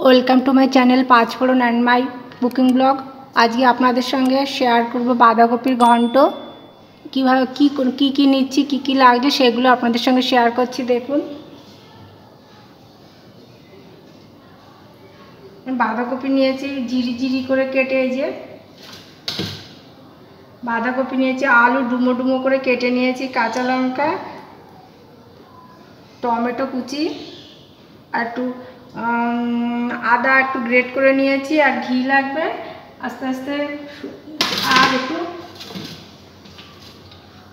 Welcome to my channel panch phoron and my cooking blog. আজকে আপনাদের সঙ্গে শেয়ার করব বাঁধাকপির ঘন্ট। কীভাবে কী নিচ্ছি, কী লাগছে সেগুলো আপনাদের সঙ্গে শেয়ার করছি। দেখুন, বাঁধাকপি নিয়েছি জিরি জিরি করে কেটে, এই যে বাঁধাকপি নিয়েছি, আলু ডুমো ডুমো করে কেটে নিয়েছি, কাঁচা লঙ্কা, টমেটো কুচি, আর একটু আদা একটু গ্রেট করে নিয়েছি, আর ঘি লাগবে আস্তে আস্তে,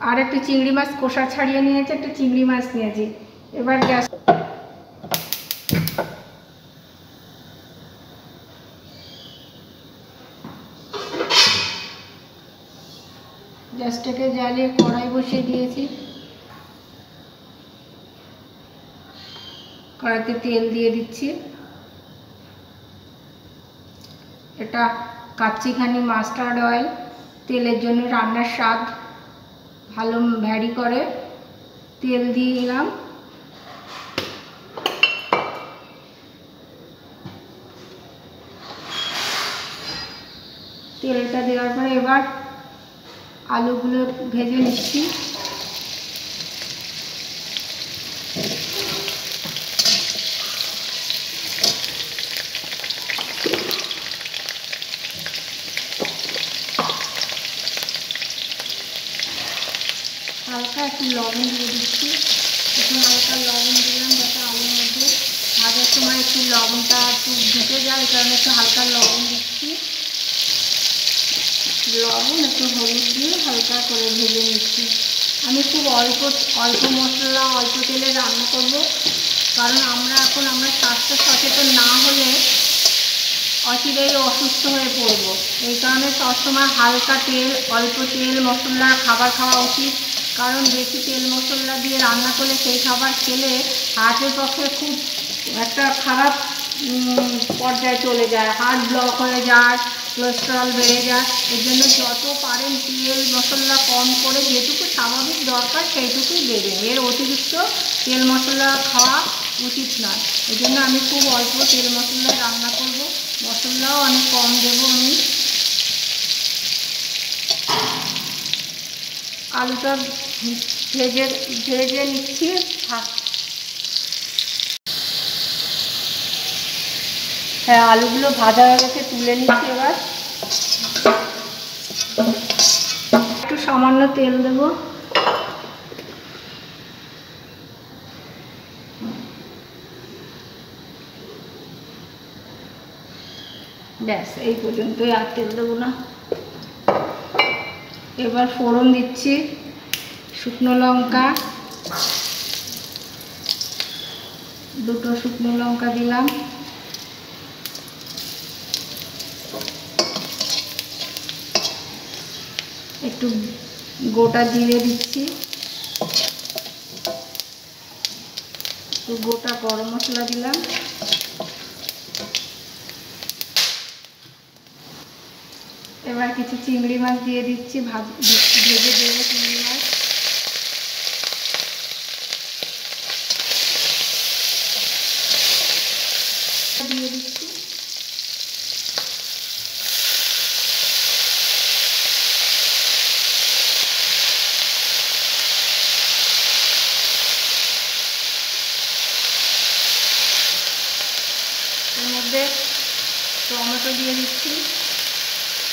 আর একটু চিংড়ি মাছ কষা ছাড়িয়ে নিয়েছি, একটু চিংড়ি মাছ নিয়েছি। এবার গ্যাসটাকে জ্বালিয়ে কড়াই বসিয়ে দিয়েছি। কড়াইতে তেল দিয়ে দিচ্ছি। এটা কাচ্চিঘানি মাস্টার্ড অয়েল, তেলের জন্য রান্নার স্বাদ ভালো ভ্যারি করে। তেল দিয়ে দিলাম। তেলটা দেওয়ার পরে এবার আলুগুলো ভেজে নিচ্ছি। হালকা একটু লবণ দিয়ে দিচ্ছি। একটু হালকা লবণ দিলাম যাতে আলুর মধ্যে ভাজার সময় একটু লবণটা একটু ঢুকে যায়, এই কারণে একটু হালকা লবণ দিচ্ছি। লবণ একটু হলুদ দিয়ে হালকা করে ভেজে নিচ্ছি। আমি খুব অল্প মশলা অল্প তেলে রান্না করব, কারণ আমরা স্বাস্থ্য সচেতন না হলে অচিরেই অসুস্থ হয়ে পড়ব। এই কারণে সবসময় হালকা তেল, অল্প তেল মশলা খাবার খাওয়া উচিত। কারণ বেশি তেল মশলা দিয়ে রান্না করলে সেই খাবার খেলে হার্টের পক্ষে খুব একটা খারাপ পর্যায়ে চলে যায়, হার্ট ব্লক হয়ে যায়, কোলেস্টেরল বেড়ে যায়। এর জন্য যত পারেন তেল মশলা কম করে যেটুকু স্বাভাবিক দরকার সেইটুকুই দেবেন। এর অতিরিক্ত তেল মশলা খাওয়া উচিত নয়। এই জন্য আমি খুব অল্প তেল মশলায় রান্না করব, মশলাও অনেক কম দেবো আমি। আলুটা ভেজে নিচ্ছি। হ্যাঁ, আলুগুলো ভাজা হয়ে গেছে, তুলে নিচ্ছি। এবার একটু সামান্য তেল দেব। ব্যাস, এই পর্যন্তই, আর তেল দেবো না। এবার ফোড়ন দিচ্ছি। শুকনো লঙ্কা, দুটো শুকনো লঙ্কা দিলাম। একটু গোটা জিরে দিচ্ছি, একটু গোটা গরম মশলা দিলাম। এবার কিছু চিংড়ি মাছ দিয়ে দিচ্ছি, ভেজে দেবো চিংড়ি মাছ। দিয়ে দিচ্ছি। এর মধ্যে টমেটো দিয়ে দিচ্ছি,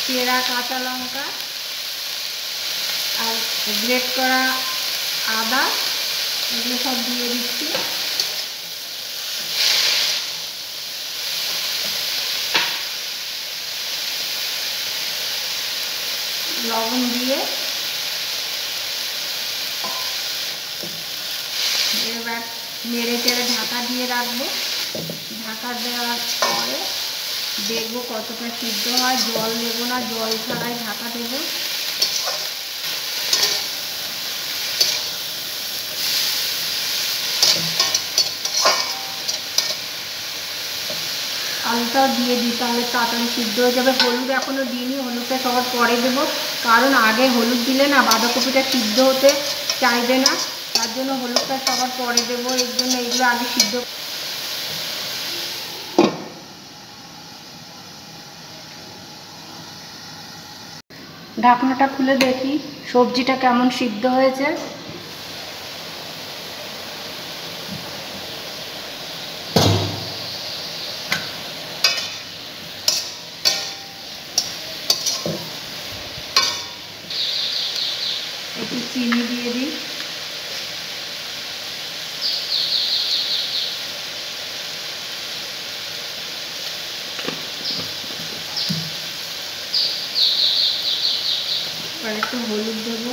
চেরা কাঁচা লঙ্কা, আর গ্রেট করা আদা, এগুলো সব দিয়ে দিচ্ছি। লবণ দিয়ে এবার নেড়ে চেড়ে ঢাকা দিয়ে রাখবো। ঢাকা দেওয়ার পরে দেখবো কতটা সিদ্ধ হয়। জল দেবো না, জল ছাড়াই ঢাকা দেবো। আলুটাও দিয়ে দিই, তাহলে তাড়াতাড়ি সিদ্ধ হয়ে যাবে। হলুদ এখনও দিইনি, হলুদটা সবার পরে দেবো, কারণ আগে হলুদ দিলে না বাঁধাকপিটা সিদ্ধ হতে চাইবে না, তার জন্য হলুদটা সবার পরে দেবো। এর জন্য এগুলো আগে সিদ্ধ। ঢাকনাটা খুলে দেখি সবজিটা কেমন সিদ্ধ হয়েছে। একটু চিনি দিয়ে দিই। আর একটু হলুদ দেবো।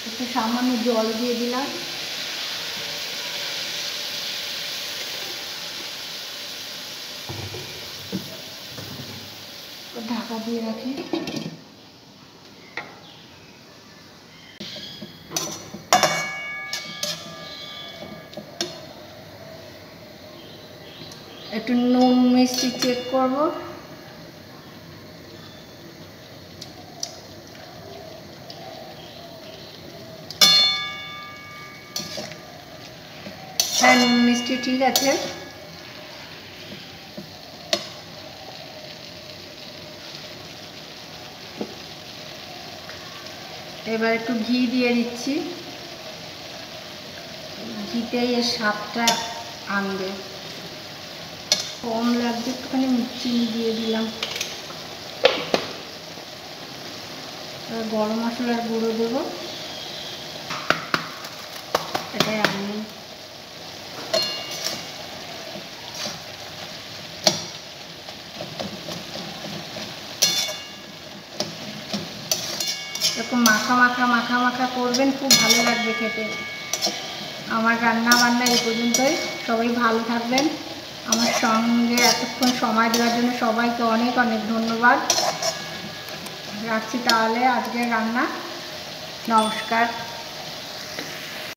একটু সামান্য জল দিয়ে দিলাম। ঢাকা দিয়ে রাখি। একটু নুন মিষ্টি চেক করব। হ্যাঁ, নুন মিষ্টি ঠিক আছে। এবার একটু ঘি দিয়ে দিচ্ছি, ঘিতেই এর স্বাদটা আনবে। কম লাগছে, একটুখানি চিনি দিয়ে দিলাম। গরম মশলার গুঁড়ো দেবো, এটাই আমি এরকম মাখা মাখা মাখা মাখা করবেন, খুব ভালো লাগবে খেতে। আমার রান্না বান্না এই পর্যন্তই। সবাই ভালো থাকবেন। আমার সঙ্গে এতক্ষণ সময় দেওয়ার জন্য সবাইকে অনেক অনেক ধন্যবাদ। রাখছি তাহলে আজকের রান্না। নমস্কার।